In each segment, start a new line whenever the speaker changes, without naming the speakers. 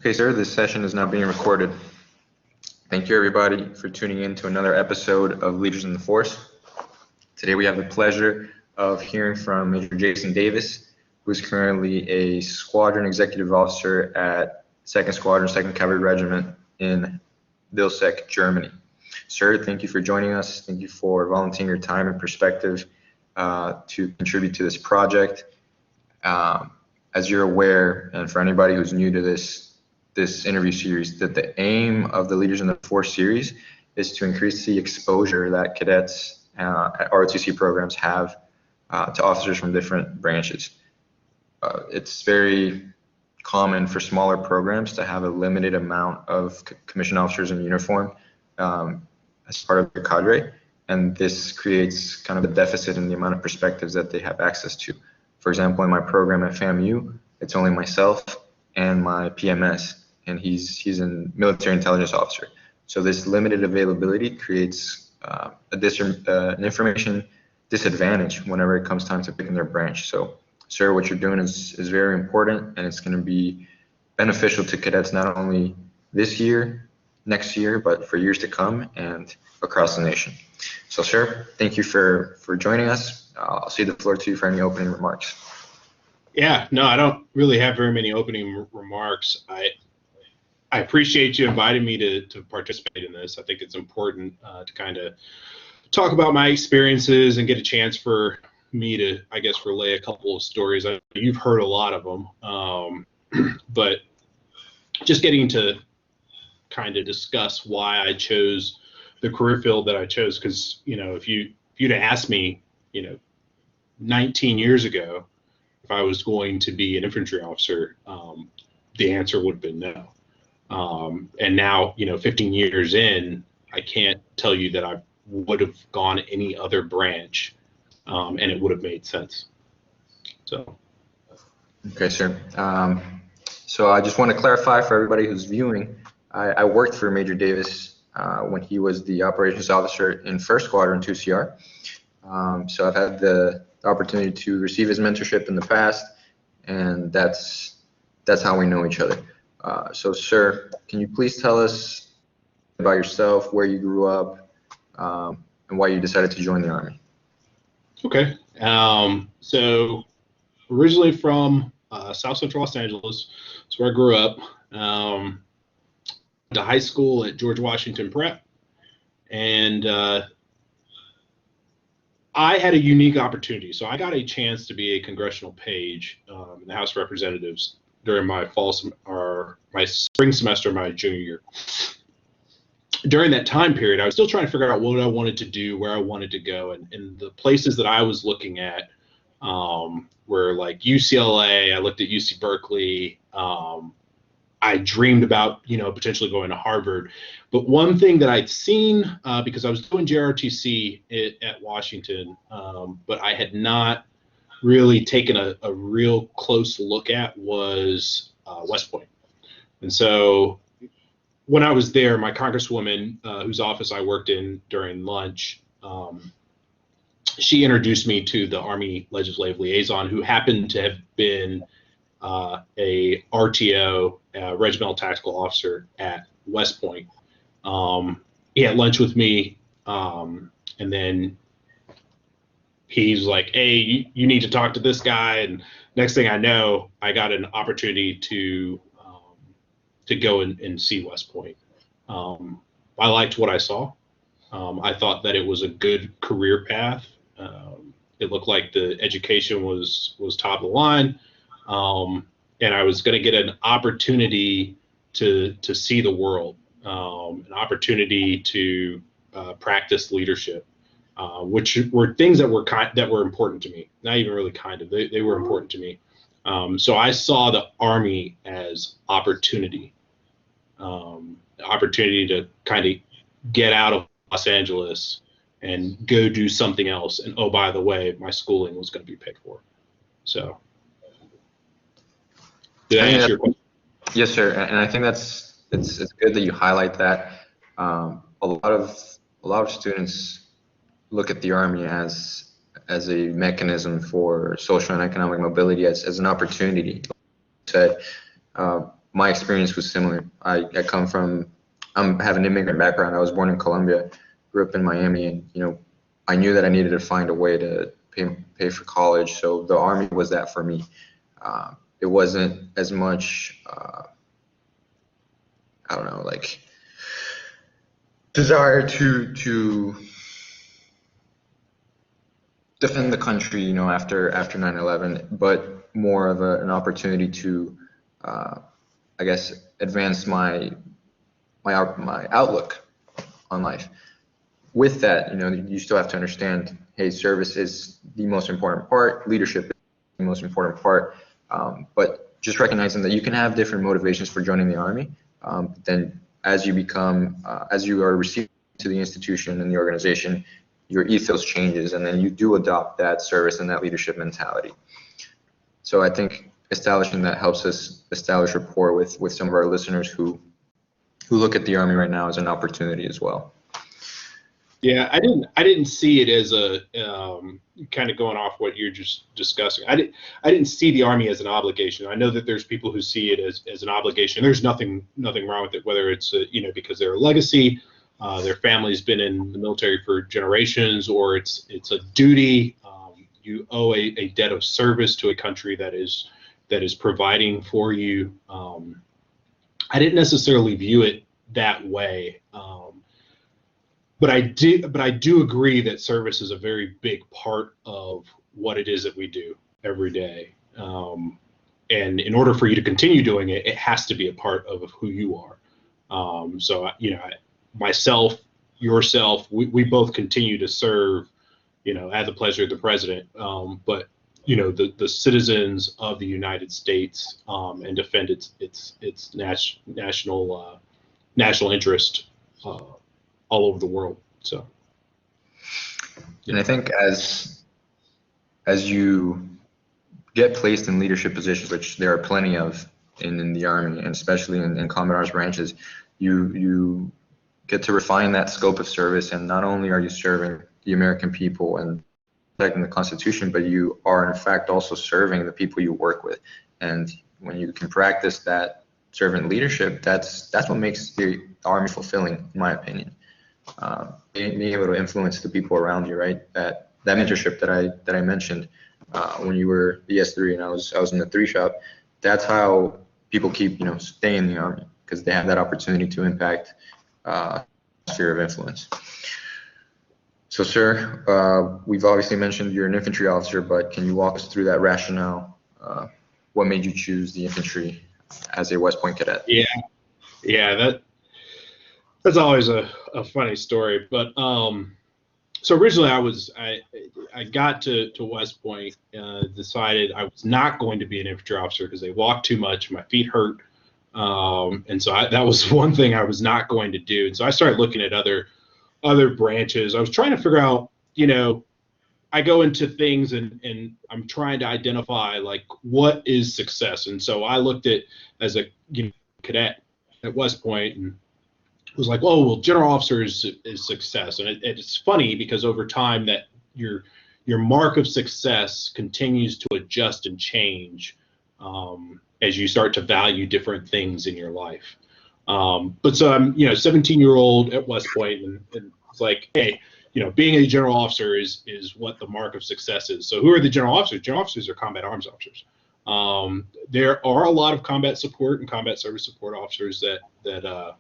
Okay, sir, this session is now being recorded. Thank you, everybody, for tuning in to another episode of Leaders in the Force. Today we have the pleasure of hearing from Major Jason Davis, who is currently a Squadron Executive Officer at 2nd Squadron, 2nd Cavalry Regiment in Vilseck, Germany. Sir, thank you for joining us. Thank you for volunteering your time and perspective to contribute to this project. As you're aware, and for anybody who's new to this interview series, that the aim of the Leaders in the Force series is to increase the exposure that cadets at ROTC programs have to officers from different branches. It's very common for smaller programs to have a limited amount of commissioned officers in uniform as part of their cadre, and this creates kind of a deficit in the amount of perspectives that they have access to. For example, in my program at FAMU, it's only myself and my PMS, and he's a military intelligence officer. So this limited availability creates an information disadvantage whenever it comes time to picking their branch. So, sir, what you're doing is very important, and it's going to be beneficial to cadets not only this year, next year, but for years to come and across the nation. So, sir, thank you for joining us. I'll cede the floor to you for any opening remarks.
Yeah, no, I don't really have very many opening remarks. I appreciate you inviting me to participate in this. I think it's important to kind of talk about my experiences and get a chance for me to, I guess, relay a couple of stories. You've heard a lot of them, but just getting to kind of discuss why I chose the career field that I chose. Because, you know, if you'd asked me, 19 years ago, if I was going to be an infantry officer, the answer would have been no. And now, 15 years in, I can't tell you that I would have gone any other branch, and it would have made sense. So.
Okay, sir. So I just want to clarify for everybody who's viewing, I worked for Major Davis when he was the operations officer in 1st Squadron 2CR. So I've had the opportunity to receive his mentorship in the past, and that's how we know each other. So, sir, can you please tell us about yourself, where you grew up, and why you decided to join the Army?
Okay. So originally from South Central Los Angeles, that's where I grew up. To high school at George Washington Prep, and I had a unique opportunity. So I got a chance to be a congressional page in the House of Representatives during my my spring semester of my junior year. During that time period, I was still trying to figure out what I wanted to do, where I wanted to go, and the places that I was looking at were like UCLA. I looked at UC Berkeley. I dreamed about, potentially going to Harvard. But one thing that I'd seen, because I was doing JROTC at Washington, but I had not really taken a real close look at, was West Point. And so when I was there, my congresswoman, whose office I worked in during lunch, she introduced me to the Army Legislative Liaison, who happened to have been a RTO, Regimental Tactical Officer at West Point. He had lunch with me, and then he's like, "Hey, you need to talk to this guy." And next thing I know, I got an opportunity to go and see West Point. I liked what I saw. I thought that it was a good career path. It looked like the education was top of the line. And I was going to get an opportunity to see the world, an opportunity to practice leadership, which were things that were important to me. Not even really they were important to me. So I saw the Army as opportunity, opportunity to kind of get out of Los Angeles and go do something else. And oh, by the way, my schooling was going to be paid for. So. Did I answer your question?
Yes, sir. And I think it's good that you highlight that. A lot of students look at the Army as a mechanism for social and economic mobility, as an opportunity. my experience was similar. I have an immigrant background. I was born in Colombia, grew up in Miami, and I knew that I needed to find a way to pay for college. So the Army was that for me. It wasn't as much, I don't know, like desire to defend the country, after 9/11, but more of an opportunity to, I guess, advance my outlook on life. With that, you still have to understand, hey, service is the most important part, leadership is the most important part, but just recognizing that you can have different motivations for joining the Army. Then as you are received to the institution and the organization, your ethos changes, and then you do adopt that service and that leadership mentality. So I think establishing that helps us establish rapport with some of our listeners who look at the Army right now as an opportunity as well.
Yeah, I didn't see it as a kind of going off what you're just discussing. I didn't see the Army as an obligation. I know that there's people who see it as an obligation. There's nothing wrong with it, whether it's because they're a legacy, their family's been in the military for generations, or it's a duty. You owe a debt of service to a country that is providing for you. I didn't necessarily view it that way. But I do agree that service is a very big part of what it is that we do every day. And in order for you to continue doing it, it has to be a part of who you are. So, myself, yourself, we both continue to serve, at the pleasure of the president. But, the citizens of the United States, and defend its national interest all over the world. So,
and I think as you get placed in leadership positions, which there are plenty of in the Army, and especially in combat arms branches, you get to refine that scope of service. And not only are you serving the American people and protecting the Constitution, but you are in fact also serving the people you work with. And when you can practice that servant leadership, that's what makes the Army fulfilling, in my opinion. Being able to influence the people around you, right? That mentorship that I mentioned when you were the S3 and I was in the 3 shop. That's how people keep staying in the Army, because they have that opportunity to impact sphere of influence. So, sir, we've obviously mentioned you're an infantry officer, but can you walk us through that rationale? What made you choose the infantry as a West Point cadet?
Yeah, that's always a funny story. But so originally I got to West Point, decided I was not going to be an infantry officer because they walked too much, my feet hurt, and so that was one thing I was not going to do. And so I started looking at other branches. I was trying to figure out, I go into things and I'm trying to identify like what is success. And so I looked at as a cadet at West Point and was like, oh, well, general officer is success. And it's funny because over time that your mark of success continues to adjust and change as you start to value different things in your life. But so I'm, 17-year-old at West Point, and it's like, hey, being a general officer is what the mark of success is. So who are the general officers? General officers are combat arms officers. There are a lot of combat support and combat service support officers that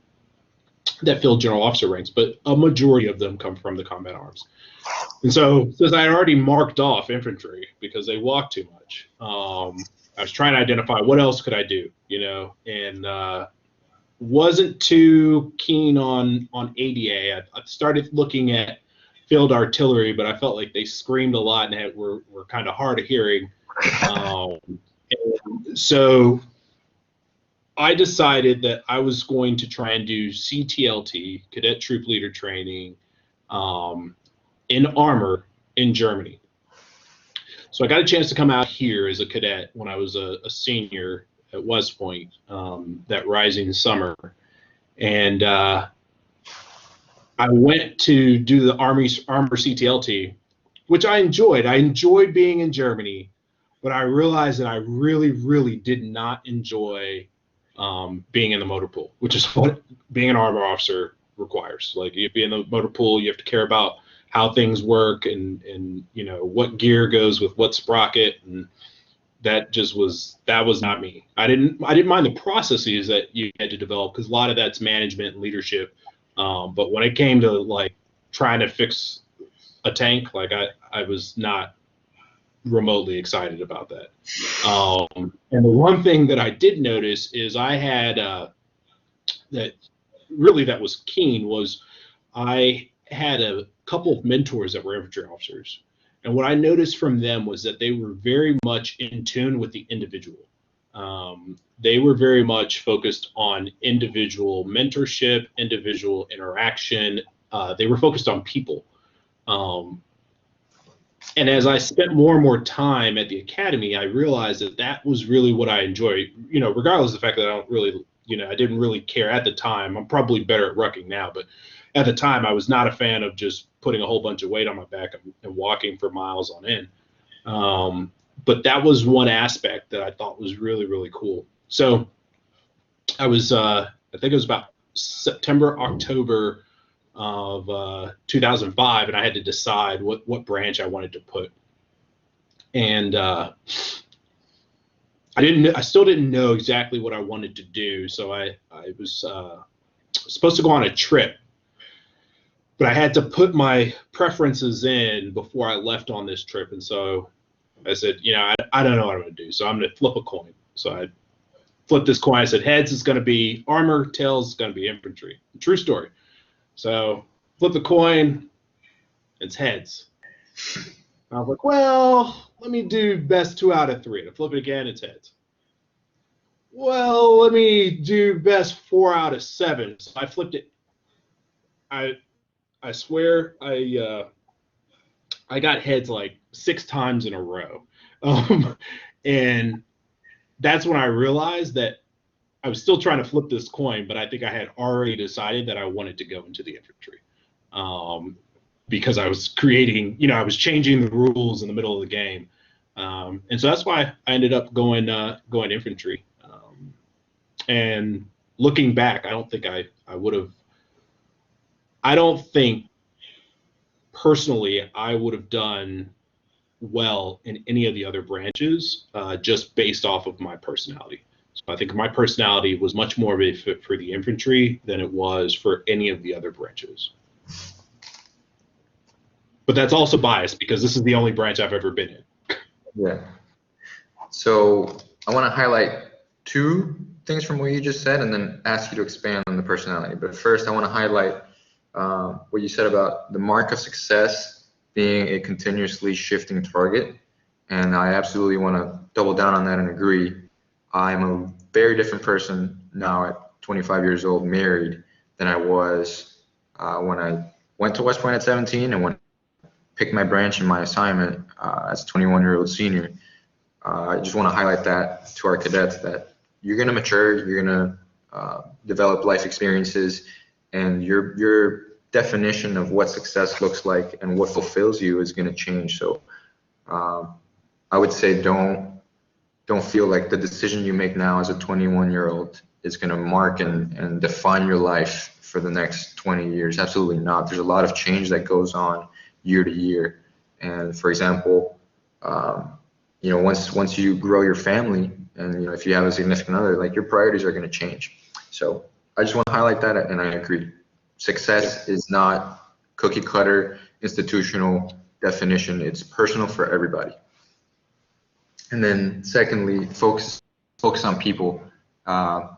fill general officer ranks, but a majority of them come from the combat arms. And so since I had already marked off infantry because they walk too much, I was trying to identify what else could I do, and wasn't too keen on ADA. I started looking at field artillery, but I felt like they screamed a lot and were kind of hard of hearing. So I decided that I was going to try and do CTLT, Cadet Troop Leader Training, in armor in Germany. So I got a chance to come out here as a cadet when I was a senior at West Point that rising summer. And I went to do the Army's armor CTLT, which I enjoyed. I enjoyed being in Germany, but I realized that I really, really did not enjoy being in the motor pool, which is what being an armor officer requires. Like, you be in the motor pool, you have to care about how things work and you know, what gear goes with what sprocket, and that was not me. I didn't mind the processes that you had to develop, because a lot of that's management and leadership. But when it came to like trying to fix a tank, like I was not remotely excited about that. And the one thing that I did notice is I had that was keen was I had a couple of mentors that were infantry officers. And what I noticed from them was that they were very much in tune with the individual. They were very much focused on individual mentorship, individual interaction. They were focused on people. And as I spent more and more time at the academy, I realized that that was really what I enjoy. You know, regardless of the fact that I don't really, you know, I didn't really care at the time. I'm probably better at rucking now, but at the time I was not a fan of just putting a whole bunch of weight on my back and walking for miles on end. But that was one aspect that I thought was really, really cool. So I was, I think it was about September, October of 2005, and I had to decide what branch I wanted to put. And I still didn't know exactly what I wanted to do. So I was supposed to go on a trip, but I had to put my preferences in before I left on this trip. And so I said, you know, I don't know what I'm going to do. So I'm going to flip a coin. So I flipped this coin. I said, heads is going to be armor, tails is going to be infantry. True story. So flip the coin, it's heads. I was like, well, let me do best 2 out of 3. To flip it again, it's heads. Well, let me do best 4 out of 7. So I flipped it. I swear I got heads like 6 times in a row. And that's when I realized that I was still trying to flip this coin, but I think I had already decided that I wanted to go into the infantry, because I was creating, you know, I was changing the rules in the middle of the game. And so that's why I ended up going infantry. And looking back, I don't think I would have, I don't think personally I would have done well in any of the other branches, just based off of my personality. So I think my personality was much more of a fit for the infantry than it was for any of the other branches. But that's also biased because this is the only branch I've ever been in.
Yeah. So I want to highlight 2 things from what you just said and then ask you to expand on the personality. But first, I want to highlight what you said about the mark of success being a continuously shifting target. And I absolutely want to double down on that and agree. I'm a very different person now at 25 years old, married, than I was when I went to West Point at 17 and when I picked my branch and my assignment as a 21-year-old senior. I just want to highlight that to our cadets, that you're going to mature, you're going to develop life experiences, and your definition of what success looks like and what fulfills you is going to change. So I would say don't feel like the decision you make now as a 21-year-old is going to mark and define your life for the next 20 years. Absolutely not. There's a lot of change that goes on year to year. And for example, you know, once you grow your family and, you know, if you have a significant other, like your priorities are going to change. So I just want to highlight that, and I agree. Success is not cookie cutter institutional definition. It's personal for everybody. And then secondly, focus on people. The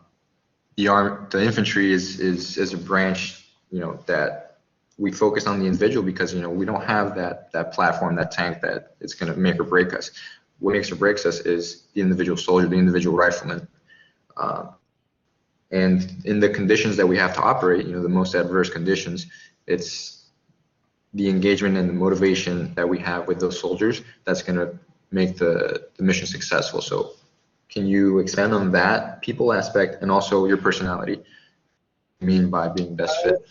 infantry is a branch, you know, that we focus on the individual because, you know, we don't have that platform, that tank that it's going to make or break us. What makes or breaks us is the individual soldier, the individual rifleman. And in the conditions that we have to operate, you know, the most adverse conditions, it's the engagement and the motivation that we have with those soldiers that's going to make the mission successful. So can you expand on that people aspect and also your personality? What do you mean by being best fit?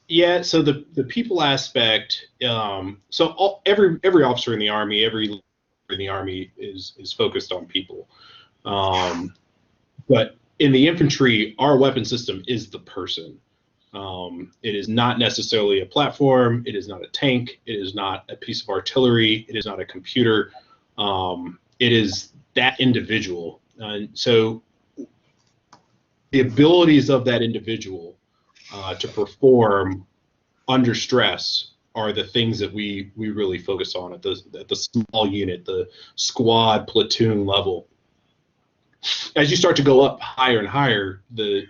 Yeah, so the people aspect, so every officer in the Army, every leader in the Army is focused on people. But in the infantry, our weapon system is the person. It is not necessarily a platform. It is not a tank. It is not a piece of artillery. It is not a computer. It is that individual. And so the abilities of that individual to perform under stress are the things that we really focus on at the small unit, the squad, platoon level. As you start to go up higher and higher, the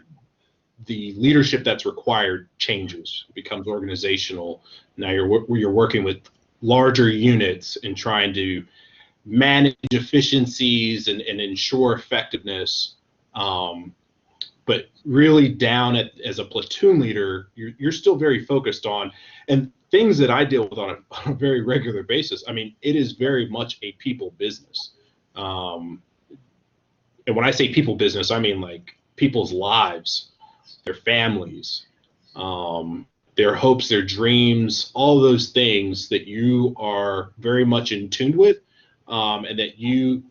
leadership that's required changes. It becomes organizational. Now you're working with larger units and trying to manage efficiencies and ensure effectiveness. But really down as a platoon leader, you're still very focused on, and things that I deal with on a very regular basis. I mean, it is very much a people business. And when I say people business, I mean like people's lives, their families, their hopes, their dreams, all those things that you are very much in tune with, and that you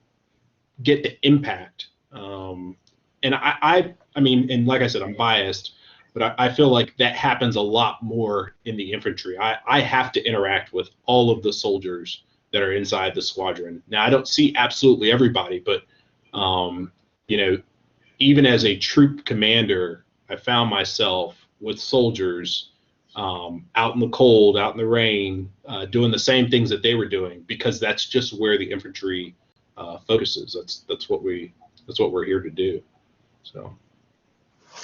get the impact. And I mean, and like I said, I'm biased, but I feel like that happens a lot more in the infantry. I have to interact with all of the soldiers that are inside the squadron. Now, I don't see absolutely everybody, but you know, even as a troop commander, I found myself with soldiers out in the cold, out in the rain, doing the same things that they were doing, because that's just where the infantry focuses. That's what we're here to do. So,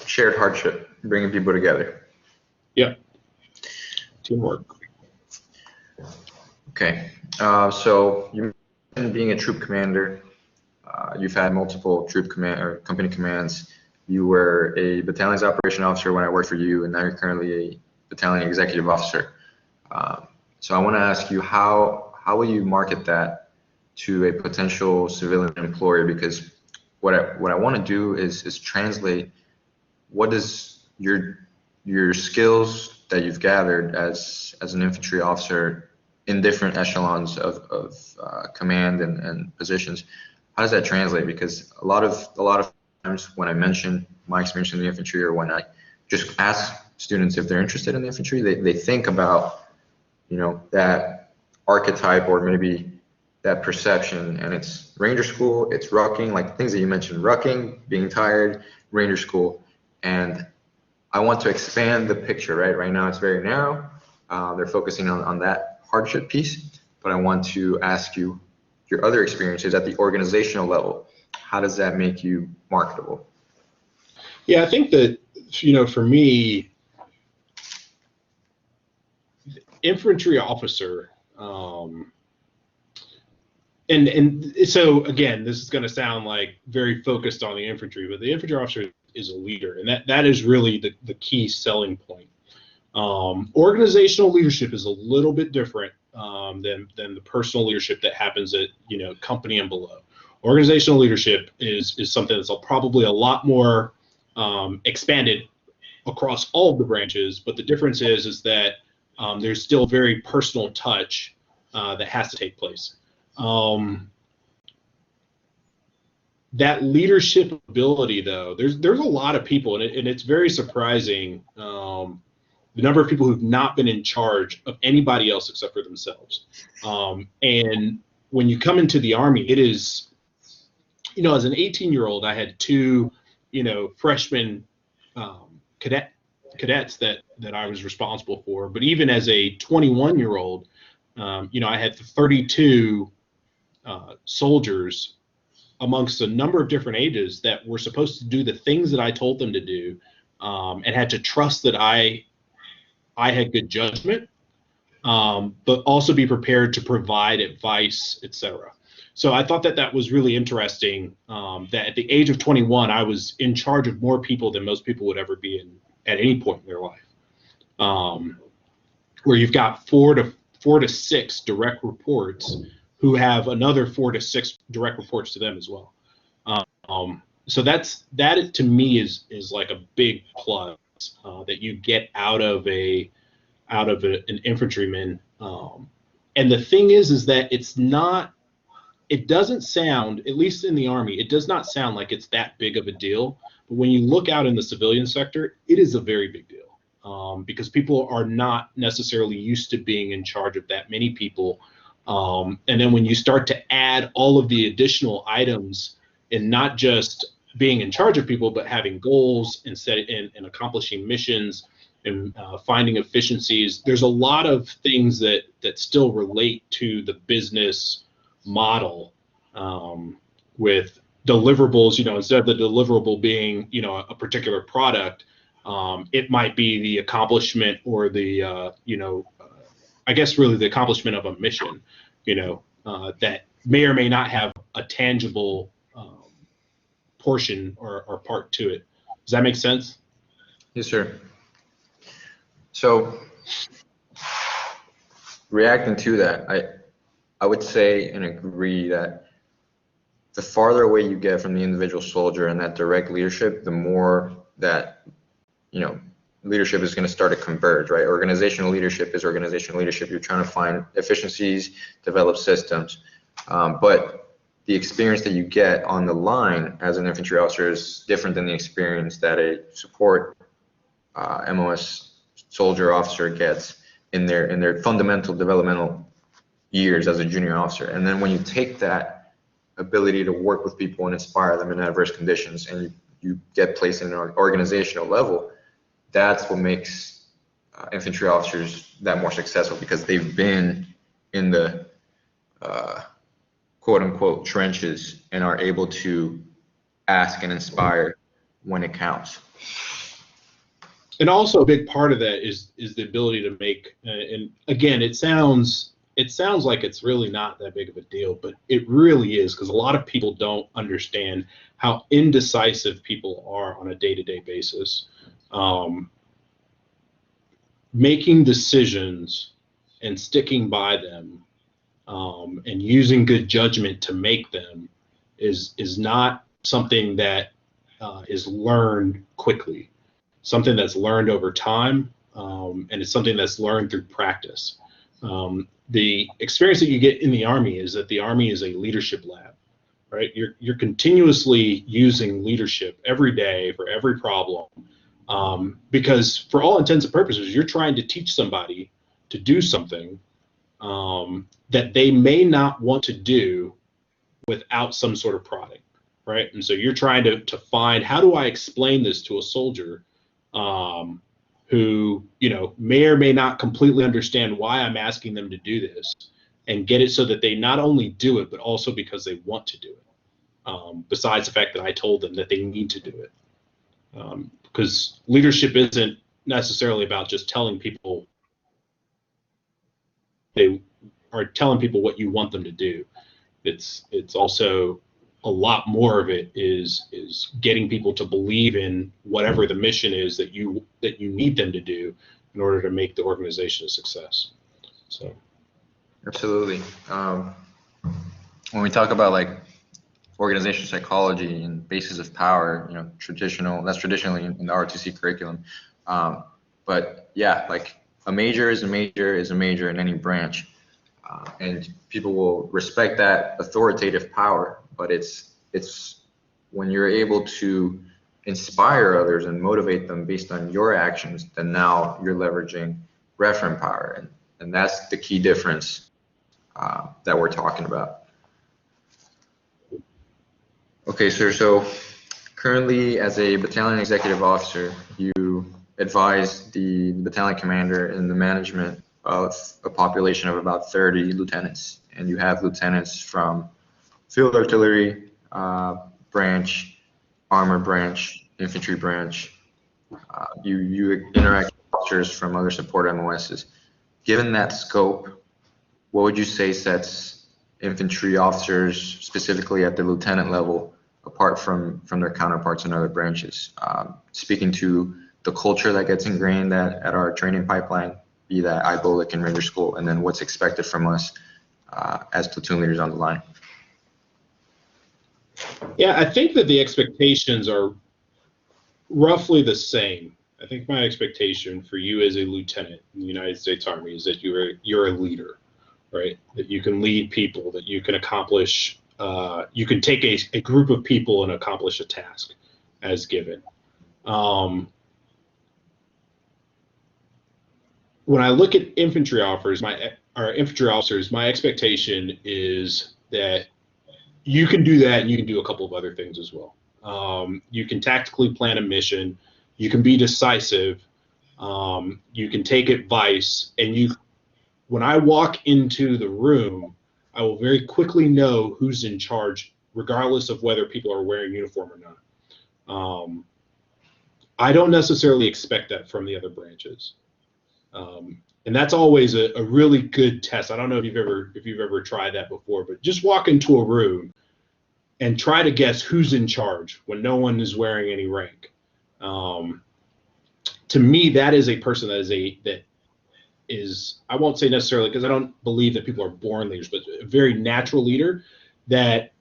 Shared hardship, bringing people together.
Yeah, teamwork.
Okay, so you mentioned being a troop commander. You've had multiple troop command or company commands. You were a battalion's operation officer when I worked for you, and now you're currently a battalion executive officer. So I want to ask you, how will you market that to a potential civilian employer? Because what I want to do is translate what is your skills that you've gathered as an infantry officer in different echelons of command and positions. How does that translate? Because a lot of times when I mention my experience in the infantry, or when I just ask students if they're interested in the infantry, they think about, you know, that archetype or maybe that perception, and it's Ranger School, it's rucking, like things that you mentioned, rucking, being tired, Ranger School, and I want to expand the picture, right? Right now it's very narrow. They're focusing on that hardship piece, but I want to ask you your other experiences at the organizational level. How does that make you marketable?
Yeah, I think that, you know, for me, infantry officer, and so again, this is going to sound like very focused on the infantry, but the infantry officer is a leader, and that is really the key selling point. Organizational leadership is a little bit different than the personal leadership that happens at, you know, company and below. Organizational leadership is something that's probably a lot more expanded across all of the branches, but the difference is that there's still very personal touch that has to take place. That leadership ability, though, there's a lot of people, and it's very surprising the number of people who've not been in charge of anybody else except for themselves. And when you come into the Army, it is, you know, as an 18-year-old, I had two, you know, freshman cadets that I was responsible for. But even as a 21-year-old, you know, I had 32 soldiers amongst a number of different ages that were supposed to do the things that I told them to do, and had to trust that I had good judgment, but also be prepared to provide advice, etc. So I thought that was really interesting, that at the age of 21, I was in charge of more people than most people would ever be in at any point in their life, where you've got four to six direct reports who have another 4 to 6 direct reports to them as well. So that to me is like a big plus that you get out of an infantryman. And the thing is that it's not it doesn't sound, at least in the Army, it does not sound like it's that big of a deal. But when you look out in the civilian sector, it is a very big deal, because people are not necessarily used to being in charge of that many people. And then when you start to add all of the additional items, and not just being in charge of people, but having goals and and accomplishing missions and finding efficiencies, there's a lot of things that still relate to the business model, with deliverables. Instead of the deliverable being a particular product, it might be the accomplishment, or the I guess really the accomplishment of a mission, that may or may not have a tangible portion or part to it. Does that make sense?
Yes, sir. So reacting to that, I would say and agree that the farther away you get from the individual soldier and that direct leadership, the more that leadership is going to start to converge, right? Organizational leadership is organizational leadership. You're trying to find efficiencies, develop systems, but the experience that you get on the line as an infantry officer is different than the experience that a support MOS soldier officer gets in their fundamental developmental years as a junior officer. And then when you take that ability to work with people and inspire them in adverse conditions, and you get placed in an organizational level, that's what makes infantry officers that more successful, because they've been in the quote unquote trenches and are able to ask and inspire when it counts.
And also a big part of that is the ability to make, and again, it sounds like it's really not that big of a deal, but it really is, because a lot of people don't understand how indecisive people are on a day-to-day basis. Making decisions and sticking by them, and using good judgment to make them is not something that is learned quickly. Something that's learned over time, and it's something that's learned through practice. The experience that you get in the Army is that the Army is a leadership lab, right? You're continuously using leadership every day for every problem, because for all intents and purposes, you're trying to teach somebody to do something that they may not want to do without some sort of prodding, right? And so you're trying to find, how do I explain this to a soldier who may or may not completely understand why I'm asking them to do this, and get it so that they not only do it, but also because they want to do it, besides the fact that I told them that they need to do it. Because leadership isn't necessarily about just telling people, they are telling people what you want them to do. It's also a lot more of it is getting people to believe in whatever the mission is that you need them to do in order to make the organization a success. So
Absolutely. When we talk about like organizational psychology and bases of power, that's traditionally in the ROTC curriculum. But yeah, like a major is a major in any branch. And people will respect that authoritative power, but it's when you're able to inspire others and motivate them based on your actions, then now you're leveraging referent power, and that's the key difference that we're talking about. Okay, sir. So currently, as a battalion executive officer, you advise the battalion commander in the management of a population of about 30 lieutenants, and you have lieutenants from field artillery branch, armor branch, infantry branch. You interact with officers from other support MOSs. Given that scope, what would you say sets infantry officers, specifically at the lieutenant level, apart from their counterparts in other branches? Speaking to the culture that gets ingrained at our training pipeline, be that IBOLIC and Ranger School, and then what's expected from us as platoon leaders on the line.
yeah, I think that the expectations are roughly the same. I think my expectation for you as a lieutenant in the United States Army is that you're a leader, right? That you can lead people, that you can accomplish, you can take a group of people and accomplish a task as given. When I look at infantry officers, my expectation is that you can do that, and you can do a couple of other things as well. You can tactically plan a mission, you can be decisive, you can take advice, and when I walk into the room, I will very quickly know who's in charge, regardless of whether people are wearing uniform or not. I don't necessarily expect that from the other branches. And that's always a really good test. I don't know if you've ever tried that before, but just walk into a room and try to guess who's in charge when no one is wearing any rank. To me, that is a person that is, I won't say necessarily, because I don't believe that people are born leaders, but a very natural leader that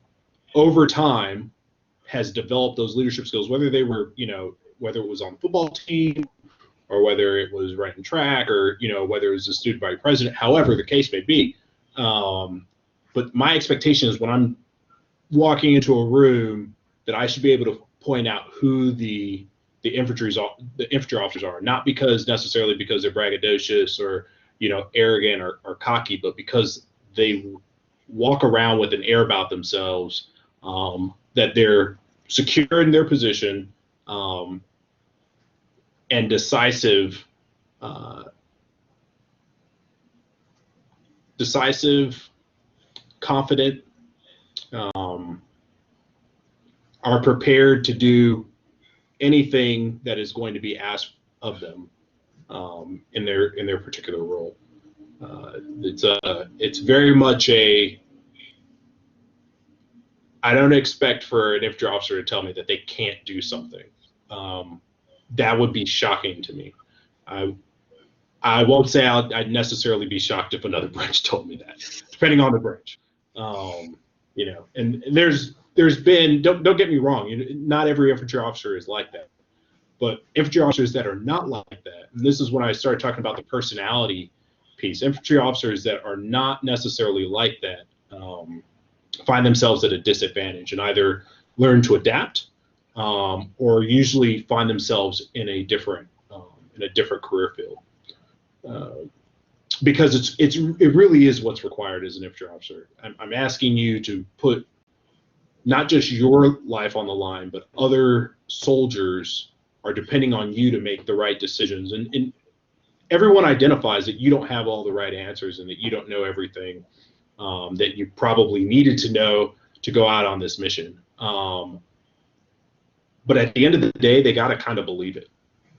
over time has developed those leadership skills, whether they were, whether it was on the football team, or whether it was running track, or whether it was a student body president, however the case may be. But my expectation is when I'm walking into a room that I should be able to point out who the infantry officers are, not necessarily because they're braggadocious or arrogant or cocky, but because they walk around with an air about themselves, that they're secure in their position, and decisive, confident, are prepared to do anything that is going to be asked of them in their particular role. It's very much I don't expect for an infantry officer to tell me that they can't do something. That would be shocking to me. I won't say I'd necessarily be shocked if another branch told me that, depending on the branch. And there's been, don't get me wrong, not every infantry officer is like that, but infantry officers that are not like that, and this is when I started talking about the personality piece, infantry officers that are not necessarily like that find themselves at a disadvantage and either learn to adapt or usually find themselves in a different career field. Because it really is what's required as an infantry officer. I'm asking you to put not just your life on the line, but other soldiers are depending on you to make the right decisions. And everyone identifies that you don't have all the right answers and that you don't know everything that you probably needed to know to go out on this mission. But at the end of the day, they got to kind of believe it.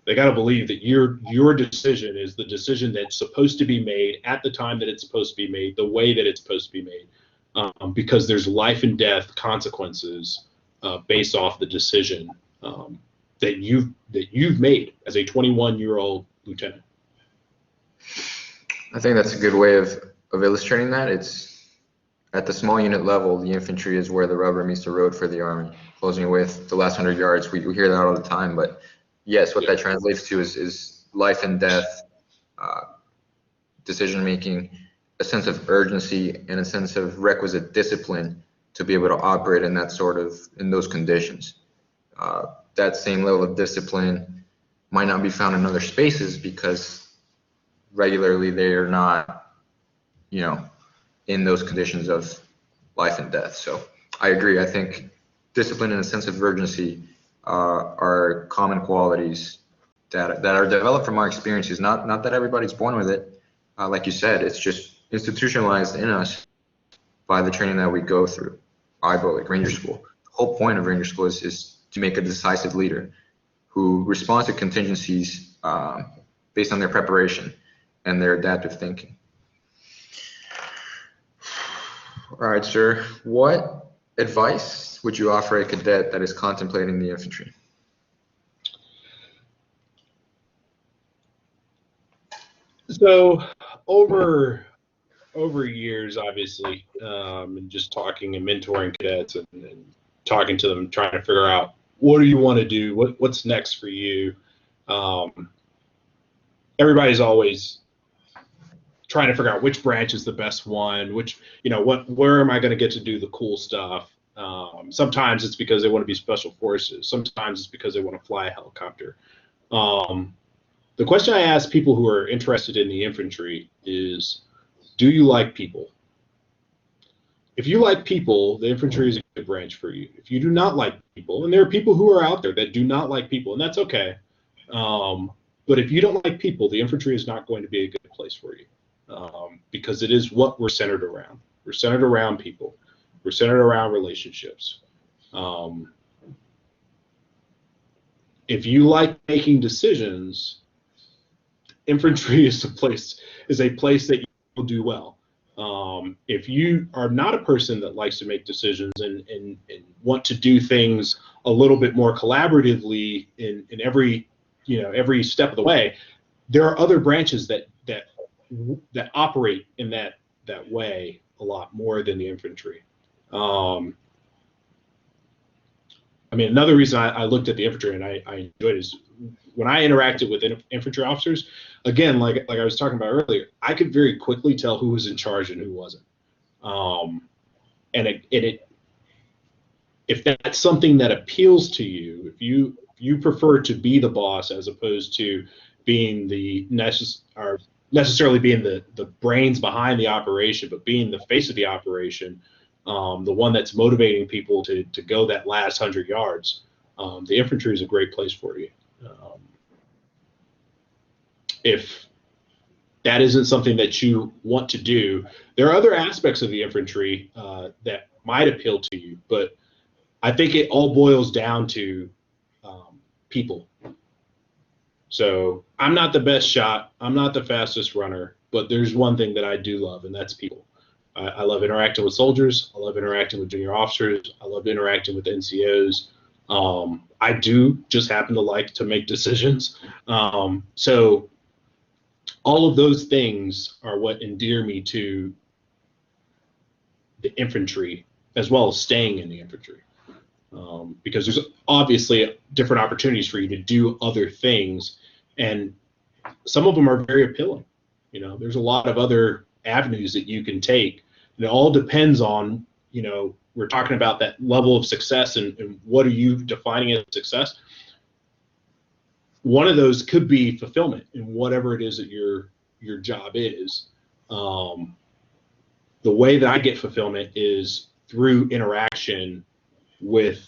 They got to believe that your decision is the decision that's supposed to be made at the time that it's supposed to be made, the way that it's supposed to be made, because there's life and death consequences based off the decision that you've made as a 21-year-old lieutenant.
I think that's a good way of illustrating that. It's at the small unit level, the infantry is where the rubber meets the road for the Army. Closing with the last 100 yards, we hear that all the time, but yes, what that translates to is life and death, decision making, a sense of urgency, and a sense of requisite discipline to be able to operate in those conditions. That same level of discipline might not be found in other spaces because regularly they are not, in those conditions of life and death. So I agree. I think discipline and a sense of urgency are common qualities that are developed from our experiences. Not that everybody's born with it. Like you said, it's just institutionalized in us by the training that we go through. IBO, like Ranger School. The whole point of Ranger School is to make a decisive leader who responds to contingencies based on their preparation and their adaptive thinking. All right, sir. What advice would you offer a cadet that is contemplating the infantry?
So over years, obviously, and just talking and mentoring cadets and talking to them, trying to figure out what do you want to do, what's next for you. Everybody's always trying to figure out which branch is the best one, where am I going to get to do the cool stuff. Sometimes it's because they want to be special forces. Sometimes it's because they want to fly a helicopter. The question I ask people who are interested in the infantry is, do you like people? If you like people, the infantry is a good branch for you. If you do not like people, and there are people who are out there that do not like people, and that's okay. But if you don't like people, the infantry is not going to be a good place for you, because it is what we're centered around. We're centered around people. We're centered around relationships. If you like making decisions, infantry is a place that you will do well. If you are not a person that likes to make decisions and want to do things a little bit more collaboratively in every step of the way, there are other branches that operate in that way a lot more than the infantry. Another reason I looked at the infantry and I enjoyed it is when I interacted with infantry officers, again, like I was talking about earlier, I could very quickly tell who was in charge and who wasn't. If that's something that appeals to you, if you prefer to be the boss as opposed to being necessarily being the brains behind the operation, but being the face of the operation, the one that's motivating people to go that last 100 yards, the infantry is a great place for you. If that isn't something that you want to do, there are other aspects of the infantry that might appeal to you, but I think it all boils down to people. So I'm not the best shot, I'm not the fastest runner, but there's one thing that I do love, and that's people. I love interacting with soldiers. I love interacting with junior officers. I love interacting with NCOs. I do just happen to like to make decisions. So all of those things are what endear me to the infantry, as well as staying in the infantry. Because there's obviously different opportunities for you to do other things, and some of them are very appealing. There's a lot of other avenues that you can take. And it all depends on, we're talking about that level of success and what are you defining as success. One of those could be fulfillment in whatever it is that your job is. The way that I get fulfillment is through interaction with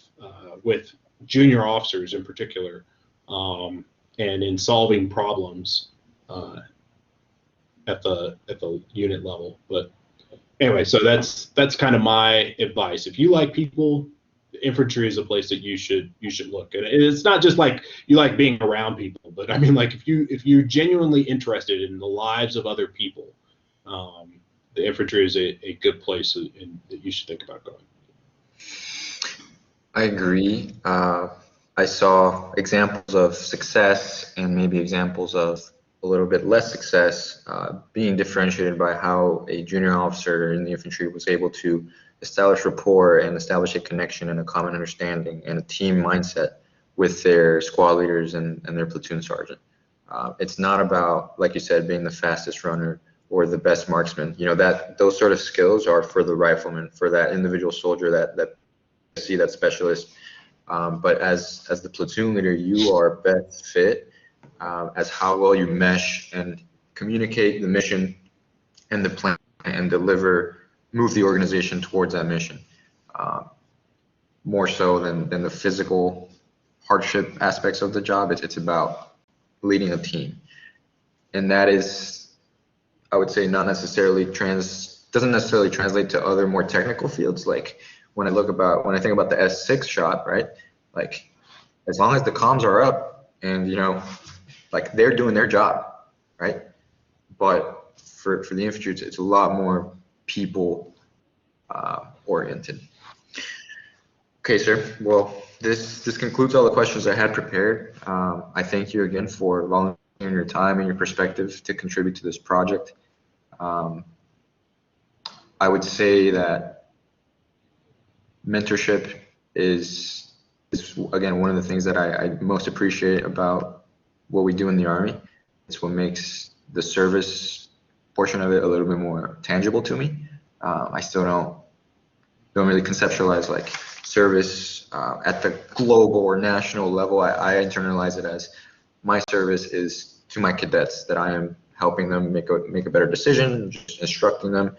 junior officers in particular, and in solving problems at the unit level. But anyway, so that's kind of my advice. If you like people, the infantry is a place that you should look. And it's not just like you like being around people, but I mean, like if you're genuinely interested in the lives of other people, the infantry is a good place that you should think about going.
I agree. I saw examples of success and maybe examples of a little bit less success being differentiated by how a junior officer in the infantry was able to establish rapport and establish a connection and a common understanding and a team mindset with their squad leaders and their platoon sergeant. It's not about, like you said, being the fastest runner or the best marksman. That those sort of skills are for the rifleman, for that individual soldier that specialist. But as the platoon leader, you are best fit as how well you mesh and communicate the mission and the plan and move the organization towards that mission, more so than the physical hardship aspects of the job. It's about leading a team, and that is, I would say, doesn't necessarily translate to other more technical fields. Like when I think about the S6 shot, right? Like as long as the comms are up and like they're doing their job, right? But for the infantry, it's a lot more people oriented. Okay, sir. Well, this concludes all the questions I had prepared. I thank you again for volunteering your time and your perspective to contribute to this project. I would say that mentorship is again one of the things that I most appreciate about what we do in the Army. It's what makes the service portion of it a little bit more tangible to me. I still don't really conceptualize like service at the global or national level. I internalize it as my service is to my cadets, that I am helping them make a better decision, just instructing them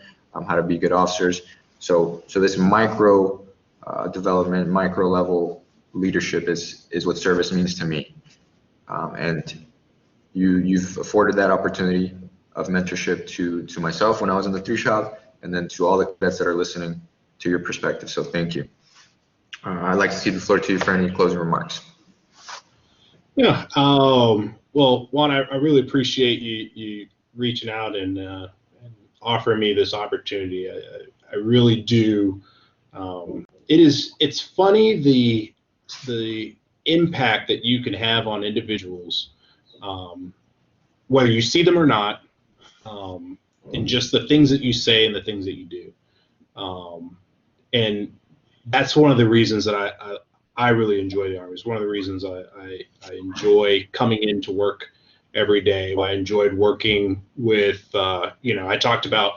how to be good officers. So this micro development, micro level leadership is what service means to me. And you've afforded that opportunity of mentorship to myself when I was in the 3 shop, and then to all the cadets that are listening to your perspective. So thank you. I'd like to cede the floor to you for any closing remarks.
Yeah. Well, Juan, I really appreciate you reaching out and offering me this opportunity. I really do. It's funny the impact that you can have on individuals, whether you see them or not, and just the things that you say and the things that you do. And that's one of the reasons that I really enjoy the Army. It's one of the reasons I enjoy coming into work every day. I enjoyed working with, I talked about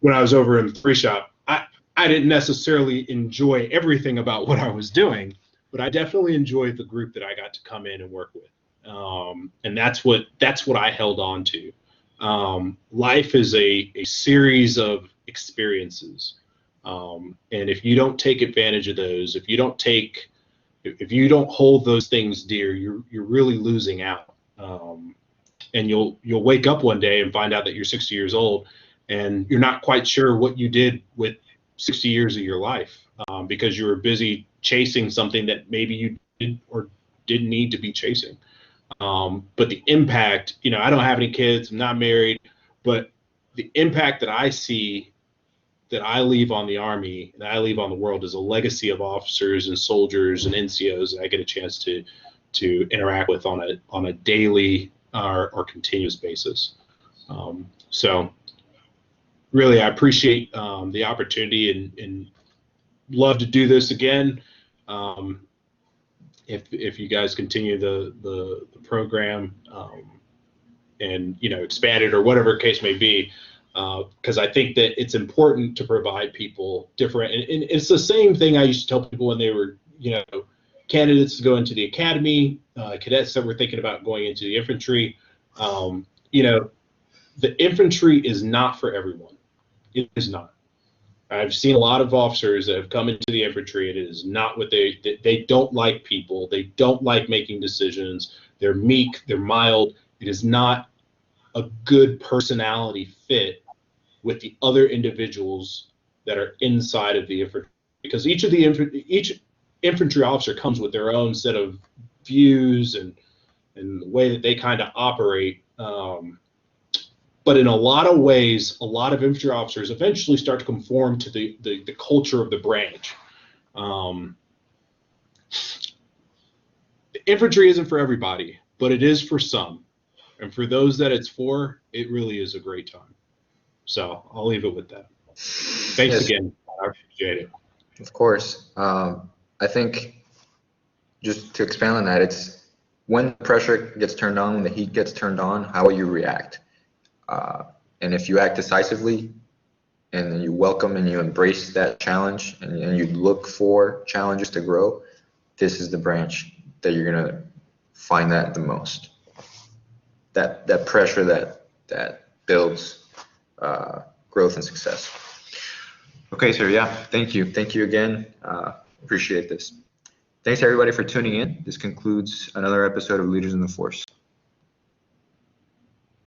when I was over in the 3 shop, I didn't necessarily enjoy everything about what I was doing, but I definitely enjoyed the group that I got to come in and work with. And that's what I held on to. Life is a series of experiences. And if you don't take advantage of those, if you don't hold those things dear, you're really losing out. And you'll wake up one day and find out that you're 60 years old and you're not quite sure what you did with 60 years of your life, because you were busy chasing something that maybe you did or didn't need to be chasing. But the impact, I don't have any kids, I'm not married, but the impact that I see that I leave on the Army and I leave on the world is a legacy of officers and soldiers and NCOs that I get a chance to interact with on a daily or continuous basis. So really, I appreciate the opportunity and love to do this again. If you guys continue the program and expand it or whatever case may be, because I think that it's important to provide people different. And it's the same thing I used to tell people when they were candidates to go into the academy, cadets that were thinking about going into the infantry. The infantry is not for everyone. It is not. I've seen a lot of officers that have come into the infantry, and it is not what they don't like people. They don't like making decisions. They're meek. They're mild. It is not a good personality fit with the other individuals that are inside of the infantry, because each infantry officer comes with their own set of views and the way that they kind of operate. But in a lot of ways, a lot of infantry officers eventually start to conform to the culture of the branch. The infantry isn't for everybody, but it is for some. And for those that it's for, it really is a great time. So I'll leave it with that. Thanks again. I appreciate it.
Of course. I think just to expand on that, it's when the pressure gets turned on, when the heat gets turned on, how will you react? And if you act decisively and you welcome and you embrace that challenge and you look for challenges to grow, this is the branch that you're going to find that the most. That pressure that builds growth and success. Okay, sir. Yeah, thank you. Thank you again. Appreciate this. Thanks everybody for tuning in. This concludes another episode of Leaders in the Force.